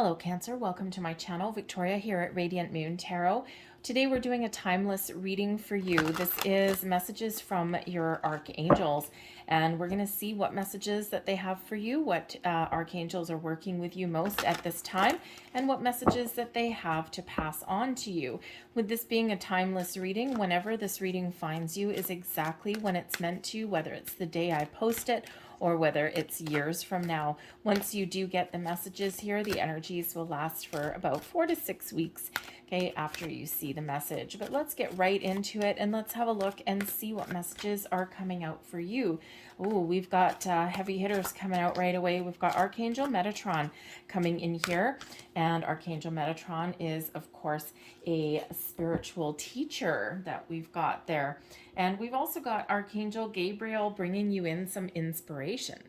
Hello Cancer, welcome to my channel. Victoria here at Radiant Moon Tarot. Today we're doing a timeless reading for you. This is messages from your archangels, and we're going to see what messages that they have for you, what archangels are working with you most at this time, and what messages that they have to pass on to you. With this being a timeless reading, whenever this reading finds you is exactly when it's meant to, whether it's the day I post it or whether it's years from now. Once you do get the messages here, the energies will last for about 4 to 6 weeks, okay, after you see the message. But let's get right into it and let's have a look and see what messages are coming out for you. Oh, we've got heavy hitters coming out right away. We've got Archangel Metatron coming in here, and Archangel Metatron is, of course, a spiritual teacher that we've got there. And we've also got Archangel Gabriel bringing you in some inspiration.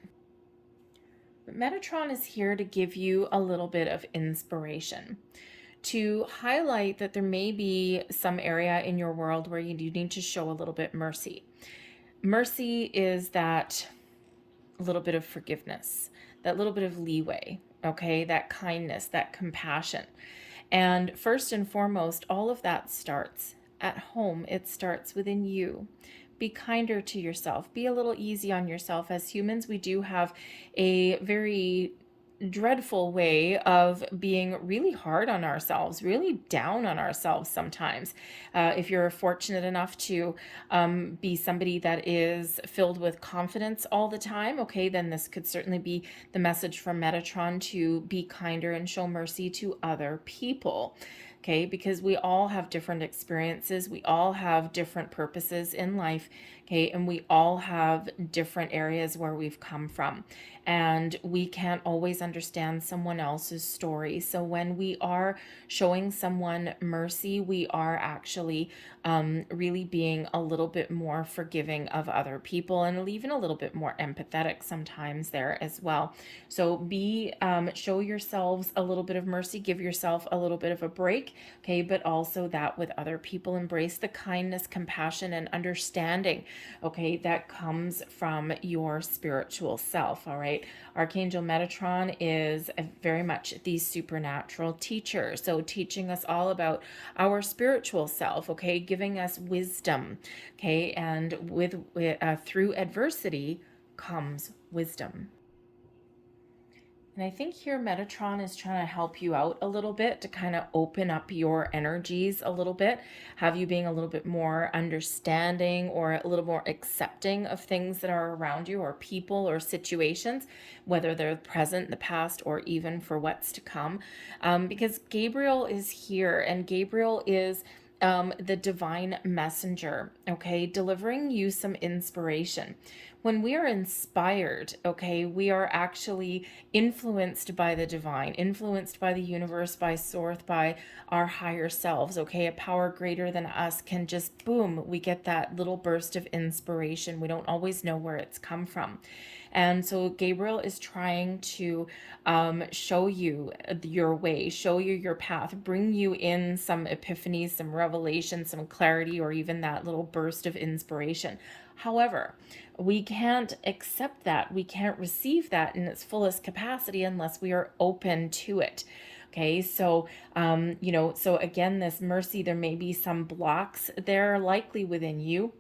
But Metatron is here to give you a little bit of inspiration, to highlight that there may be some area in your world where you do need to show a little bit mercy. Mercy is that little bit of forgiveness, that little bit of leeway, okay, that kindness, that compassion. And first and foremost, all of that starts at home. It starts within you. Be kinder to yourself. Be a little easy on yourself. As humans, we do have a very dreadful way of being really hard on ourselves, really down on ourselves sometimes. If you're fortunate enough to be somebody that is filled with confidence all the time, okay, then this could certainly be the message from Metatron to be kinder and show mercy to other people. Okay, because we all have different experiences, we all have different purposes in life, okay, and we all have different areas where we've come from, and we can't always understand someone else's story. So when we are showing someone mercy, we are actually really being a little bit more forgiving of other people and even a little bit more empathetic sometimes there as well. So show yourselves a little bit of mercy, give yourself a little bit of a break, okay, but also that with other people, embrace the kindness, compassion, and understanding, okay, that comes from your spiritual self. All right, Archangel Metatron is very much the supernatural teacher, so teaching us all about our spiritual self, okay, giving us wisdom, okay, and through adversity comes wisdom. And I think here Metatron is trying to help you out a little bit to kind of open up your energies a little bit, have you being a little bit more understanding or a little more accepting of things that are around you, or people or situations, whether they're present, the past, or even for what's to come. Because Gabriel is here, and Gabriel is the divine messenger, okay, delivering you some inspiration. When we are inspired, okay, we are actually influenced by the divine, influenced by the universe, by source, by our higher selves, okay? A power greater than us can just, boom, we get that little burst of inspiration. We don't always know where it's come from. And so Gabriel is trying to show you your way, show you your path, bring you in some epiphanies, some revelation, some clarity, or even that little burst of inspiration. However, we can't accept that. We can't receive that in its fullest capacity unless we are open to it. Okay, so, so again, this mercy, there may be some blocks there likely within you.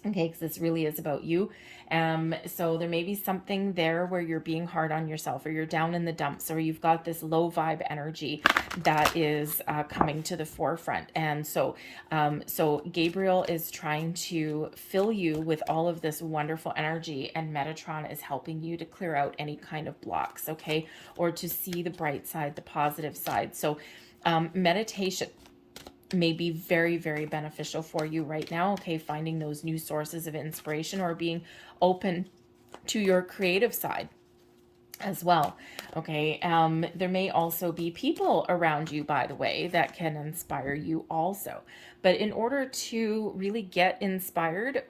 Okay, because this really is about you. So there may be something there where you're being hard on yourself, or you're down in the dumps, or you've got this low vibe energy that is coming to the forefront. And so Gabriel is trying to fill you with all of this wonderful energy, and Metatron is helping you to clear out any kind of blocks, okay, or to see the bright side, the positive side. So meditation may be very, very beneficial for you right now, okay, finding those new sources of inspiration, or being open to your creative side as well, okay. There may also be people around you, by the way, that can inspire you also. But in order to really get inspired,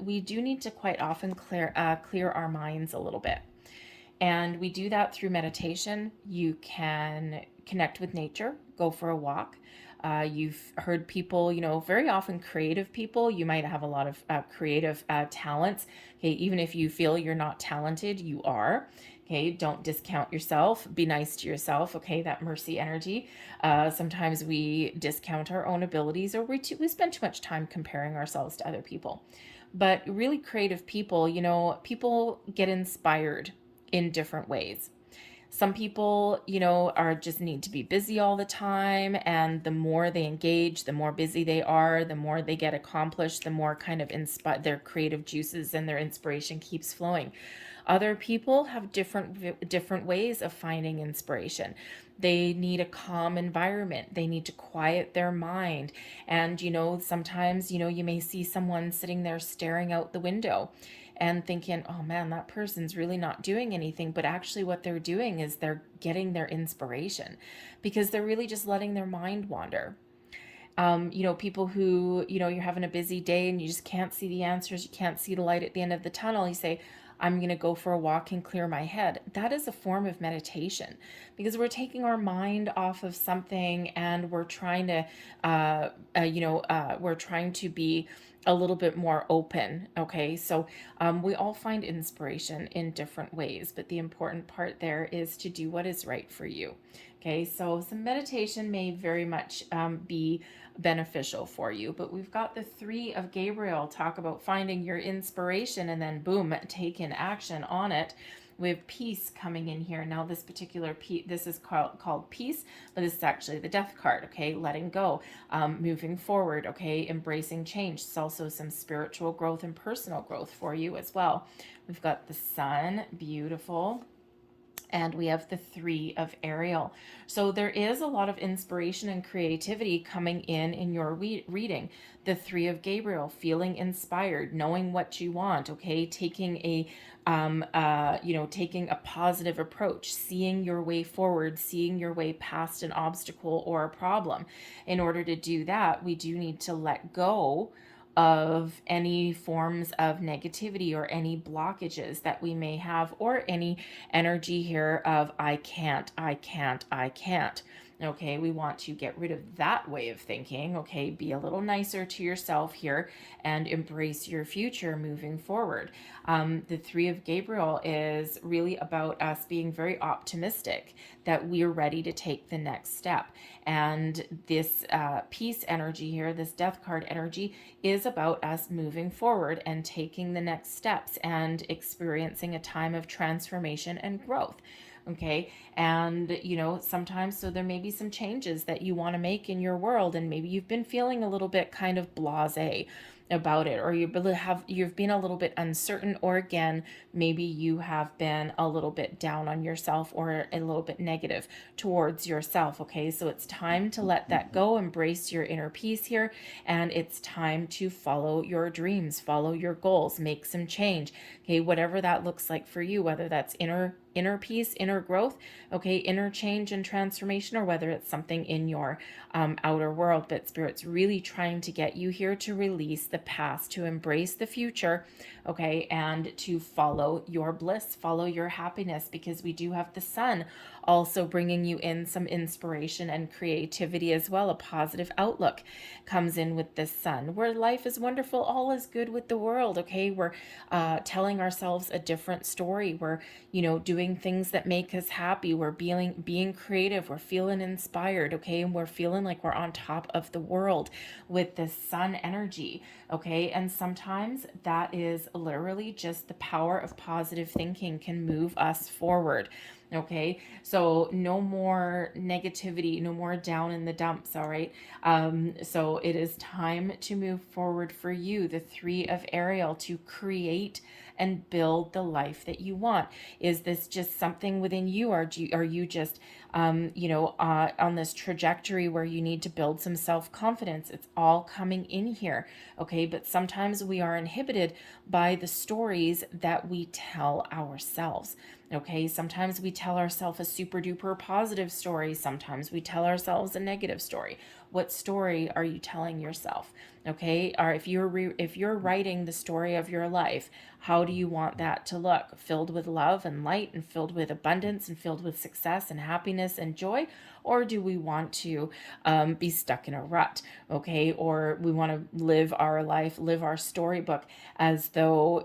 we do need to quite often clear our minds a little bit. And we do that through meditation. You can connect with nature, go for a walk. You've heard people, very often creative people, you might have a lot of creative talents. Okay, even if you feel you're not talented, you are. Okay, don't discount yourself. Be nice to yourself. Okay, that mercy energy. Sometimes we discount our own abilities, or we spend too much time comparing ourselves to other people. But really creative people, people get inspired in different ways. Some people, are just need to be busy all the time. And the more they engage, the more busy they are, the more they get accomplished, the more kind of their creative juices and their inspiration keeps flowing. Other people have different ways of finding inspiration. They need a calm environment. They need to quiet their mind. And, sometimes, you may see someone sitting there staring out the window and thinking, oh man, that person's really not doing anything. But actually, what they're doing is they're getting their inspiration because they're really just letting their mind wander. People who, you're having a busy day and you just can't see the answers, you can't see the light at the end of the tunnel. You say, I'm going to go for a walk and clear my head. That is a form of meditation because we're taking our mind off of something and we're trying to, we're trying to be a little bit more open. Okay. So we all find inspiration in different ways, but the important part there is to do what is right for you. Okay. So some meditation may very much be beneficial for you. But we've got the 3 of Gabriel, talk about finding your inspiration and then boom, taking action on it. We have peace coming in here. Now this particular peace, this is called peace, but this is actually the death card. Okay, letting go, moving forward. Okay, embracing change. It's also some spiritual growth and personal growth for you as well. We've got the sun, beautiful. And we have the 3 of Ariel. So there is a lot of inspiration and creativity coming in your reading. The 3 of Gabriel, feeling inspired, knowing what you want, okay, taking a taking a positive approach, seeing your way forward, seeing your way past an obstacle or a problem. In order to do that, we do need to let go of any forms of negativity or any blockages that we may have, or any energy here of I can't, I can't, I can't. Okay, we want to get rid of that way of thinking. Okay, be a little nicer to yourself here and embrace your future moving forward. The 3 of Gabriel is really about us being very optimistic that we're ready to take the next step. And this peace energy here, this death card energy, is about us moving forward and taking the next steps and experiencing a time of transformation and growth. Okay. And, sometimes, so there may be some changes that you want to make in your world, and maybe you've been feeling a little bit kind of blasé about it, or you've been a little bit uncertain, or again, maybe you have been a little bit down on yourself or a little bit negative towards yourself. Okay, so it's time to let that go, embrace your inner peace here, and it's time to follow your dreams, follow your goals, make some change. Okay, whatever that looks like for you, whether that's inner peace, inner growth, okay, inner change and transformation, or whether it's something in your outer world. But Spirit's really trying to get you here to release the past, to embrace the future, okay, and to follow your bliss, follow your happiness, because we do have the sun also bringing you in some inspiration and creativity as well. A positive outlook comes in with this sun, where life is wonderful, all is good with the world. Okay, we're telling ourselves a different story. We're doing things that make us happy. We're being creative. We're feeling inspired. Okay, and we're feeling like we're on top of the world with this sun energy. Okay, and sometimes that is literally just the power of positive thinking can move us forward. Okay, so no more negativity, no more down in the dumps. All right, so it is time to move forward for you, the 3 of Ariel, to create and build the life that you want. Is this just something within you, or are you just on this trajectory where you need to build some self-confidence? It's all coming in here. Okay, but sometimes we are inhibited by the stories that we tell ourselves. Okay, sometimes we tell ourselves a super duper positive story, sometimes we tell ourselves a negative story. What story are you telling yourself? Okay, or if you're writing the story of your life, how do you want that to look? Filled with love and light, and filled with abundance, and filled with success and happiness and joy? Or do we want to be stuck in a rut? Okay, or we want to live our life, live our storybook as though,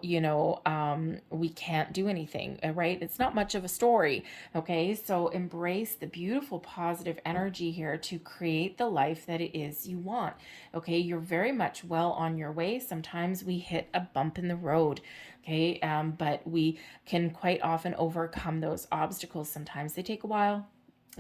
we can't do anything, right? It's not much of a story. Okay, so embrace the beautiful positive energy here to create the life that it is you want. Okay, you're very much well on your way. Sometimes we hit a bump in the road. Okay, but we can quite often overcome those obstacles. Sometimes they take a while.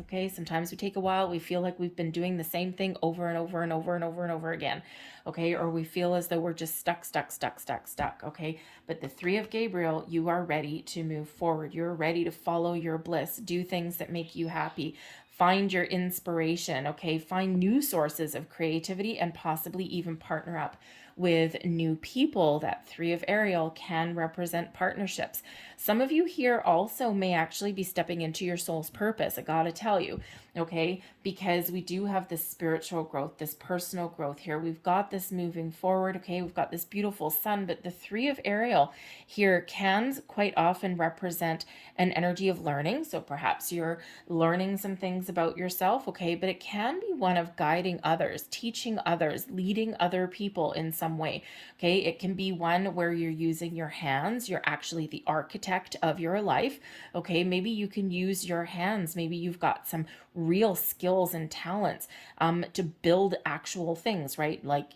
Okay, sometimes we take a while. We feel like we've been doing the same thing over and over and over and over and over again. Okay, or we feel as though we're just stuck. Okay, but the Three of Gabriel, you are ready to move forward. You're ready to follow your bliss, do things that make you happy, find your inspiration. Okay, find new sources of creativity, and possibly even partner up with new people. That Three of Ariel can represent partnerships. Some of you here also may actually be stepping into your soul's purpose. I gotta tell you, okay, because we do have this spiritual growth, this personal growth here. We've got this moving forward. Okay, we've got this beautiful sun, but the Three of Ariel here can quite often represent an energy of learning. So perhaps you're learning some things about yourself, okay, but it can be one of guiding others, teaching others, leading other people in some way. Okay, it can be one where you're using your hands. You're actually the architect of your life. Okay, maybe you can use your hands. Maybe you've got some real skills and talents to build actual things, right? Like,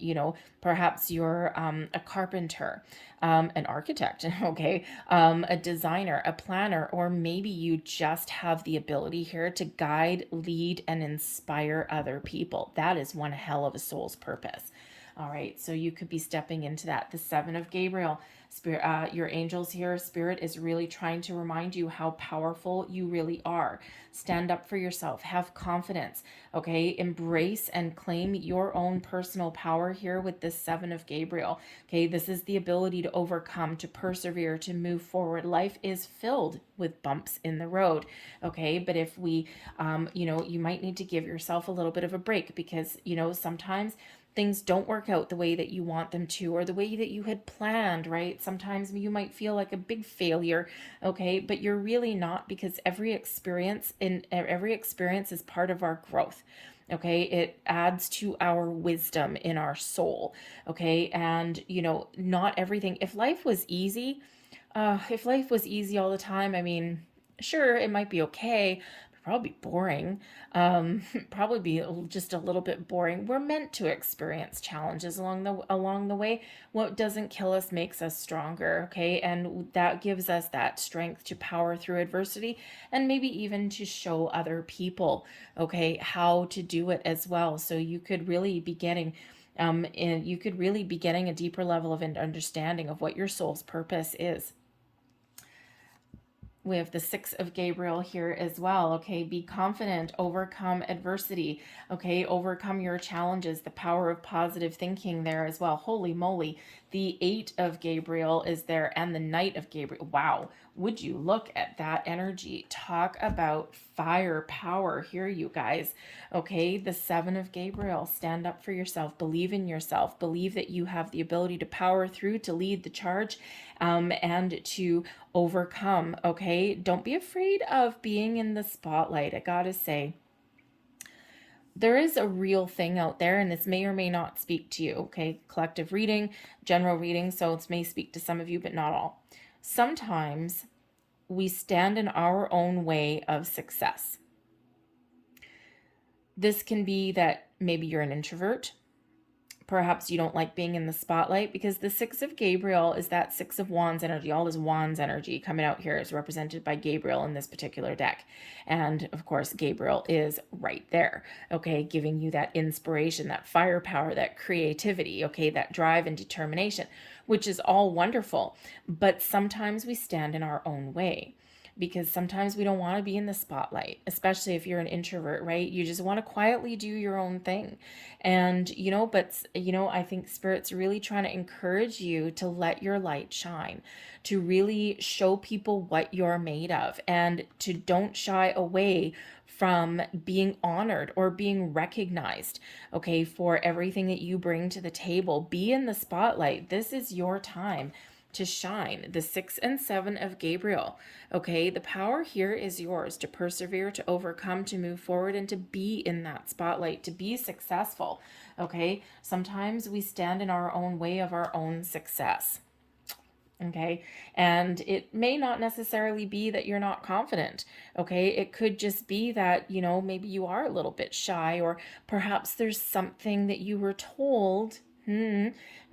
perhaps you're a carpenter, an architect, okay, a designer, a planner, or maybe you just have the ability here to guide, lead, and inspire other people. That is one hell of a soul's purpose. All right, so you could be stepping into that. The Seven of Gabriel, Spirit, your angels here, Spirit is really trying to remind you how powerful you really are. Stand up for yourself. Have confidence. Okay, embrace and claim your own personal power here with this Seven of Gabriel. Okay, this is the ability to overcome, to persevere, to move forward. Life is filled with bumps in the road. Okay, but if we, you might need to give yourself a little bit of a break, because, sometimes things don't work out the way that you want them to, or the way that you had planned, right? Sometimes you might feel like a big failure, okay? But you're really not, because every experience is part of our growth. Okay, it adds to our wisdom in our soul. Okay, and not everything. If life was easy, all the time, I mean, sure, it might be okay, probably boring, probably be just a little bit boring. We're meant to experience challenges along the way. What doesn't kill us makes us stronger, okay? And that gives us that strength to power through adversity, and maybe even to show other people, okay, how to do it as well. So you could really be getting a deeper level of understanding of what your soul's purpose is. We have the Six of Gabriel here as well. Okay, be confident, overcome adversity. Okay, overcome your challenges. The power of positive thinking there as well. Holy moly. The Eight of Gabriel is there, and the Knight of Gabriel. Wow, would you look at that energy? Talk about firepower here, you guys. Okay, the Seven of Gabriel. Stand up for yourself. Believe in yourself. Believe that you have the ability to power through, to lead the charge, and to overcome. Okay, don't be afraid of being in the spotlight. I gotta say, there is a real thing out there, and this may or may not speak to you. Okay, collective reading, general reading, so it may speak to some of you, but not all. Sometimes we stand in our own way of success. This can be that maybe you're an introvert. Perhaps you don't like being in the spotlight, because the Six of Gabriel is that Six of Wands energy. All this Wands energy coming out here is represented by Gabriel in this particular deck. And of course, Gabriel is right there, okay, giving you that inspiration, that firepower, that creativity, okay, that drive and determination, which is all wonderful. But sometimes we stand in our own way, because sometimes we don't want to be in the spotlight, especially if you're an introvert, right? You just want to quietly do your own thing. And, I think Spirit's really trying to encourage you to let your light shine, to really show people what you're made of, and to don't shy away from being honored or being recognized, okay, for everything that you bring to the table. Be in the spotlight. This is your time to shine. The 6 and 7 of Gabriel, okay, the power here is yours to persevere, to overcome, to move forward, and to be in that spotlight, to be successful, okay. Sometimes we stand in our own way of our own success, okay, and it may not necessarily be that you're not confident, okay. It could just be that, maybe you are a little bit shy, or perhaps there's something that you were told.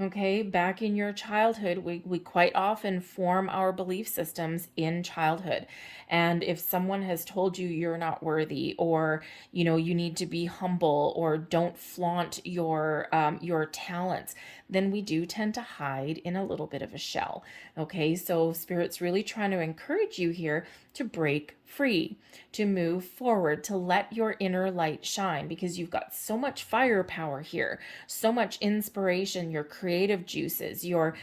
Okay, back in your childhood, we quite often form our belief systems in childhood. And if someone has told you you're not worthy, or you need to be humble, or don't flaunt your talents, then we do tend to hide in a little bit of a shell. Okay, so Spirit's really trying to encourage you here to break free, to move forward, to let your inner light shine, because you've got so much firepower here, so much inspiration, your creative juices, your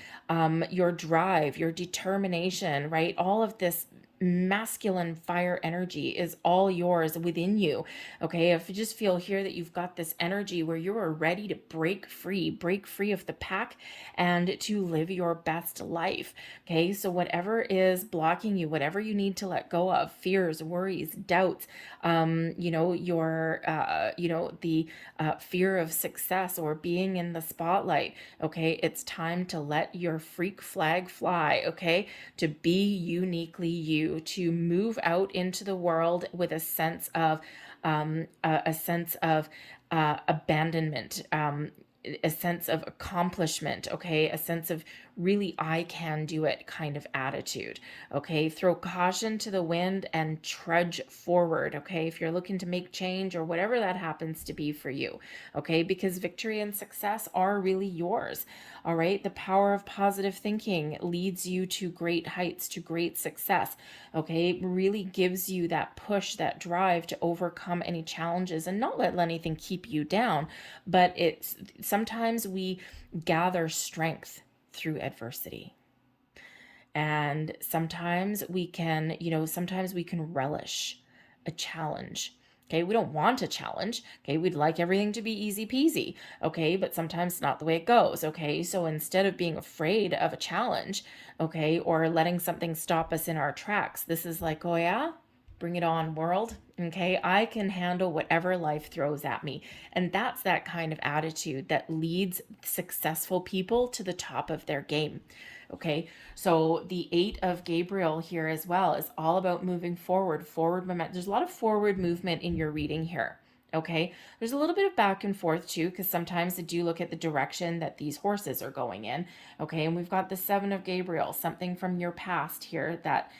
drive, your determination, right? All of this masculine fire energy is all yours within you. Okay, if you just feel here that you've got this energy where you are ready to break free of the pack, and to live your best life. Okay, so whatever is blocking you, whatever you need to let go of, fears, worries, doubts, the fear of success or being in the spotlight, okay, it's time to let your freak flag fly, okay, to be uniquely you, to move out into the world with a sense of abandonment, a sense of accomplishment, okay, a sense of really I can do it kind of attitude, okay. Throw caution to the wind and trudge forward, okay, if you're looking to make change or whatever that happens to be for you, okay, because victory and success are really yours. All right, the power of positive thinking leads you to great heights, to great success, okay. It really gives you that push, that drive to overcome any challenges and not let anything keep you down. But it's sometimes we gather strength through adversity, and sometimes we can relish a challenge. Okay, we don't want a challenge. Okay, we'd like everything to be easy peasy. Okay, but sometimes it's not the way it goes. Okay, so instead of being afraid of a challenge, okay, or letting something stop us in our tracks, this is like, oh yeah, bring it on, world. Okay, I can handle whatever life throws at me. And that's that kind of attitude that leads successful people to the top of their game. Okay, so the 8 of Gabriel here as well is all about moving forward momentum. There's a lot of forward movement in your reading here. Okay, there's a little bit of back and forth too, because sometimes they do look at the direction that these horses are going in. Okay, and we've got the 7 of Gabriel, something from your past here, that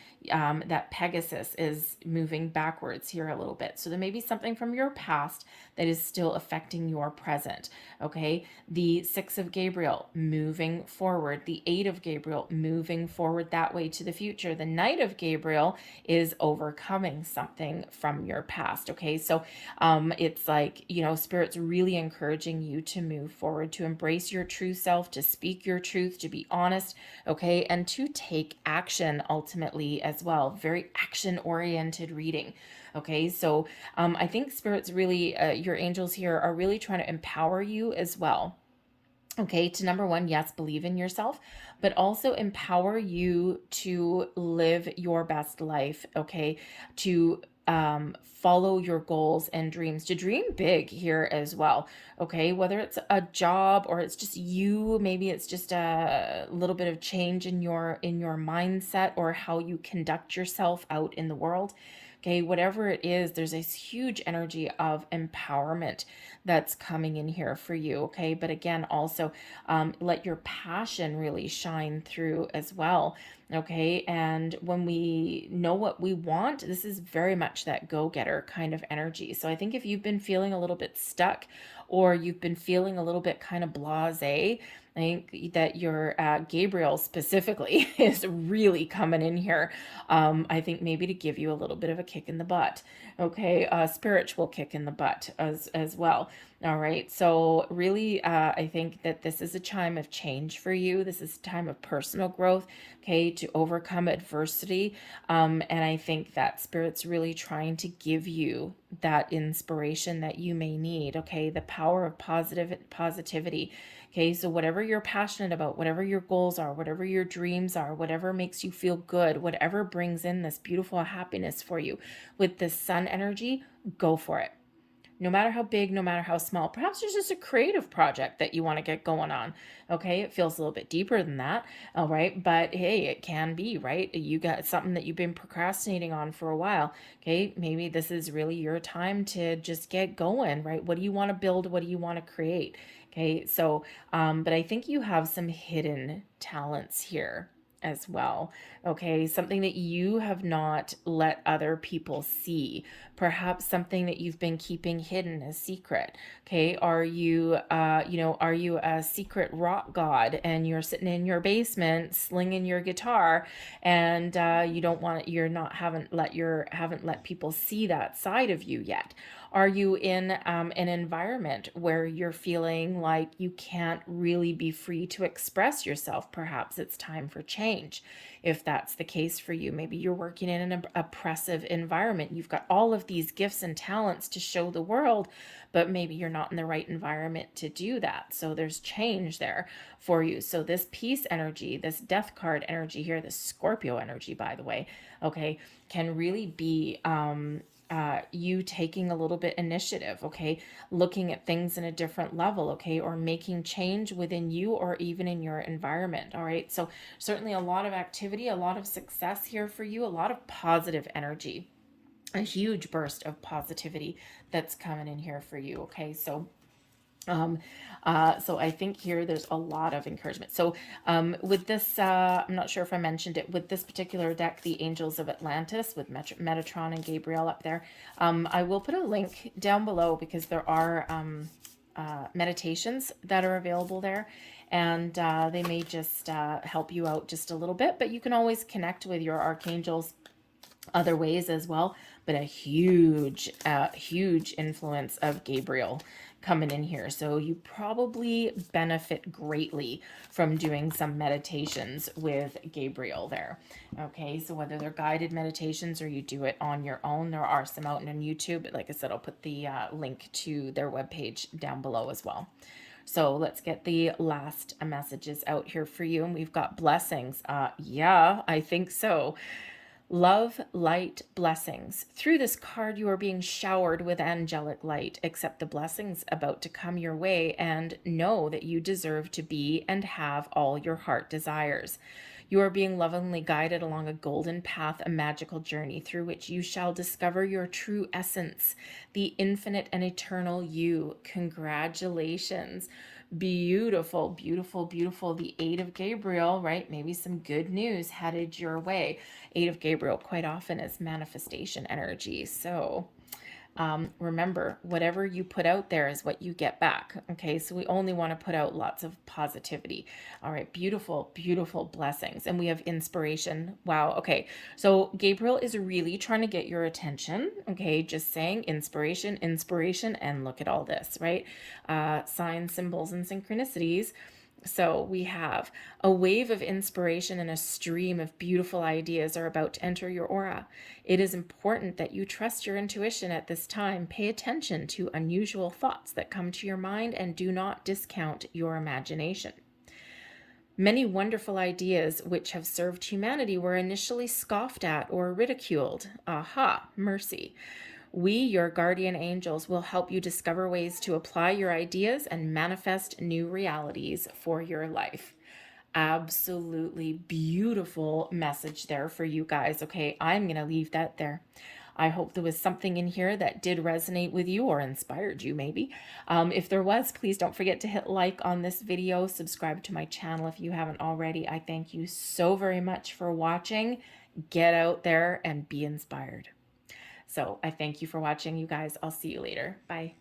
Pegasus is moving backwards here a little bit. So there may be something from your past that is still affecting your present. Okay, the 6 of Gabriel moving forward, the 8 of Gabriel moving forward that way to the future. The Knight of Gabriel is overcoming something from your past. Okay, so it's like, Spirit's really encouraging you to move forward, to embrace your true self, to speak your truth, to be honest, okay, and to take action ultimately as well. Very action oriented reading. Okay, so I think Spirit's really, your angels here are really trying to empower you as well. Okay, to number one, yes, believe in yourself, but also empower you to live your best life. Okay, to follow your goals and dreams, to dream big here as well. Okay, whether it's a job or it's just you, maybe it's just a little bit of change in your mindset or how you conduct yourself out in the world. Okay, whatever it is, there's this huge energy of empowerment that's coming in here for you. Okay, but again, also let your passion really shine through as well. Okay, and when we know what we want, this is very much that go-getter kind of energy. So I think if you've been feeling a little bit stuck, or you've been feeling a little bit kind of blasé, I think that your Gabriel specifically is really coming in here. I think maybe to give you a little bit of a kick in the butt. Okay, spiritual kick in the butt as well. All right. So really, I think that this is a time of change for you. This is a time of personal growth, okay, to overcome adversity. And I think that Spirit's really trying to give you that inspiration that you may need, okay, the power of positivity. Okay, so whatever you're passionate about, whatever your goals are, whatever your dreams are, whatever makes you feel good, whatever brings in this beautiful happiness for you with this sun energy, go for it. No matter how big, no matter how small. Perhaps there's just a creative project that you want to get going on. Okay, it feels a little bit deeper than that. All right, but hey, it can be, right? You got something that you've been procrastinating on for a while. Okay, maybe this is really your time to just get going, right? What do you want to build? What do you want to create? Okay, so, but I think you have some hidden talents here as well. Okay, something that you have not let other people see, perhaps something that you've been keeping hidden a secret. Okay, are you are you a secret rock god and you're sitting in your basement slinging your guitar, and you don't want you're not haven't let people see that side of you yet? Are you in an environment where you're feeling like you can't really be free to express yourself? Perhaps it's time for change. If that's the case for you, maybe you're working in an oppressive environment. You've got all of these gifts and talents to show the world, but maybe you're not in the right environment to do that. So there's change there for you. So this peace energy, this death card energy here, this Scorpio energy, by the way, okay, can really be you taking a little bit initiative, okay, looking at things in a different level, okay, or making change within you or even in your environment. All right, so certainly a lot of activity, a lot of success here for you, a lot of positive energy, a huge burst of positivity that's coming in here for you. Okay, um, so I think here there's a lot of encouragement. So with this, I'm not sure if I mentioned it, with this particular deck, the Angels of Atlantis with Metatron and Gabriel up there, I will put a link down below because there are meditations that are available there. And they may just help you out just a little bit, but you can always connect with your archangels other ways as well. But a huge influence of Gabriel coming in here. So you probably benefit greatly from doing some meditations with Gabriel there. Okay, so whether they're guided meditations or you do it on your own, there are some out on YouTube. Like I said, I'll put the link to their webpage down below as well. So let's get the last messages out here for you. And we've got blessings. Yeah, I think so. Love, light, blessings. Through this card, you are being showered with angelic light. Accept the blessings about to come your way and know that you deserve to be and have all your heart desires. You are being lovingly guided along a golden path, a magical journey through which you shall discover your true essence, the infinite and eternal you. Congratulations. Beautiful, beautiful, beautiful. The Eight of Gabriel, right? Maybe some good news headed your way. Eight of Gabriel quite often is manifestation energy. So remember, whatever you put out there is what you get back. Okay, so we only want to put out lots of positivity. All right, beautiful, beautiful blessings. And we have inspiration. Wow, okay, so Gabriel is really trying to get your attention. Okay, just saying inspiration, inspiration, and look at all this, right? Signs, symbols, and synchronicities. So we have a wave of inspiration and a stream of beautiful ideas are about to enter your aura. It is important that you trust your intuition at this time. Pay attention to unusual thoughts that come to your mind and do not discount your imagination. Many wonderful ideas which have served humanity were initially scoffed at or ridiculed. Aha, mercy. We, your guardian angels, will help you discover ways to apply your ideas and manifest new realities for your life. Absolutely beautiful message there for you guys. Okay, I'm going to leave that there. I hope there was something in here that did resonate with you or inspired you maybe. If there was, please don't forget to hit like on this video, subscribe to my channel if you haven't already. I thank you so very much for watching. Get out there and be inspired. So I thank you for watching, you guys. I'll see you later. Bye.